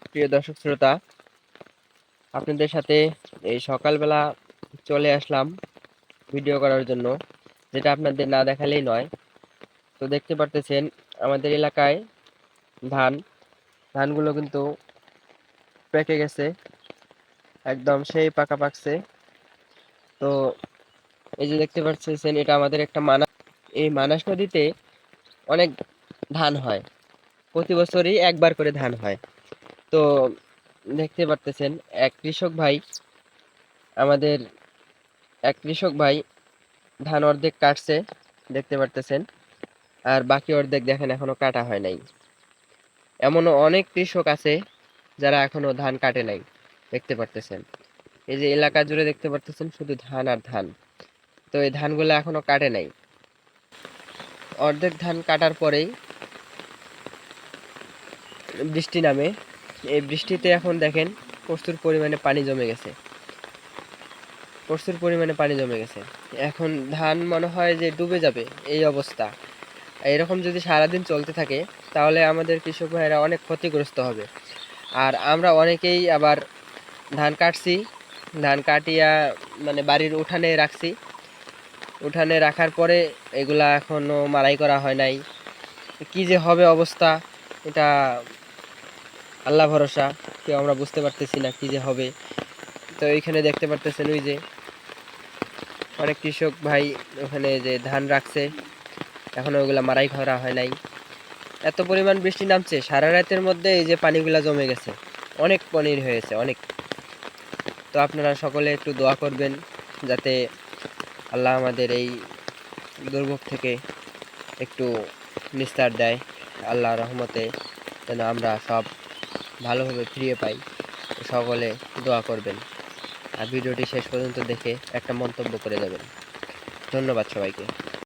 প্রিয় দর্শক শ্রোতা, আপনাদের সাথে এই সকালবেলা চলে আসলাম ভিডিও করার জন্য, যেটা আপনাদের না দেখালেই নয়। তো দেখতে পারতেছেন আমাদের এলাকায় ধান ধানগুলো কিন্তু পেকে গেছে, একদম সেই পাকা পাকছে। তো এই যে দেখতে পাচ্ছেন, এটা আমাদের একটা মানাস। এই মানাস নদীতে অনেক ধান হয়, প্রতি বছরই একবার করে ধান হয়। তো দেখতে পারতেছেন এক কৃষক ভাই আমাদের এক কৃষক ভাই ধান অর্ধেক কাটছে, দেখতে পারতেছেন। আর বাকি অর্ধেক দেখেন এখনো কাটা হয় নাই। এমনও অনেক কৃষক আছে যারা এখনো ধান কাটে নাই, দেখতে পারতেছেন। এই যে এলাকা জুড়ে দেখতে পারতেছেন শুধু ধান আর ধান। তো এই ধানগুলো এখনো কাটে নাই। অর্ধেক ধান কাটার পরেই বৃষ্টি নামে। এই বৃষ্টিতে এখন দেখেন প্রচুর পরিমাণে পানি জমে গেছে, প্রচুর পরিমাণে পানি জমে গেছে। এখন ধান মনে হয় যে ডুবে যাবে, এই অবস্থা। এরকম যদি সারাদিন চলতে থাকে তাহলে আমাদের কৃষক ভাইয়েরা অনেক ক্ষতিগ্রস্ত হবে। আর আমরা অনেকেই আবার ধান কাটছি, ধান কাটিয়া মানে বাড়ির উঠানে রাখছি। উঠানে রাখার পরে এগুলা এখনো মাড়াই করা হয় নাই। কি যে হবে অবস্থা, এটা আল্লাহ ভরসা। কেউ আমরা বুঝতে পারতেছি না কি যে হবে। তো এইখানে দেখতে পারতেছেন ওই যে অনেক কৃষক ভাই ওখানে যে ধান রাখছে, এখনো ওইগুলা মাড়াই করা হয় নাই। এত পরিমাণ বৃষ্টি নামছে সারা রাতের মধ্যে, এই যে পানিগুলা জমে গেছে, অনেক পানির হয়েছে অনেক। তো আপনারা সকলে একটু দোয়া করবেন যাতে আল্লাহ আমাদের এই দুর্ভোগ থেকে একটু নিস্তার দেয়। আল্লাহ রহমতে যেন আমরা সব ভালোভাবে ফিরিয়ে পাই। তো সকলে দোয়া করবেন। আর ভিডিওটি শেষ পর্যন্ত দেখে একটা মন্তব্য করে যাবেন। ধন্যবাদ সবাইকে।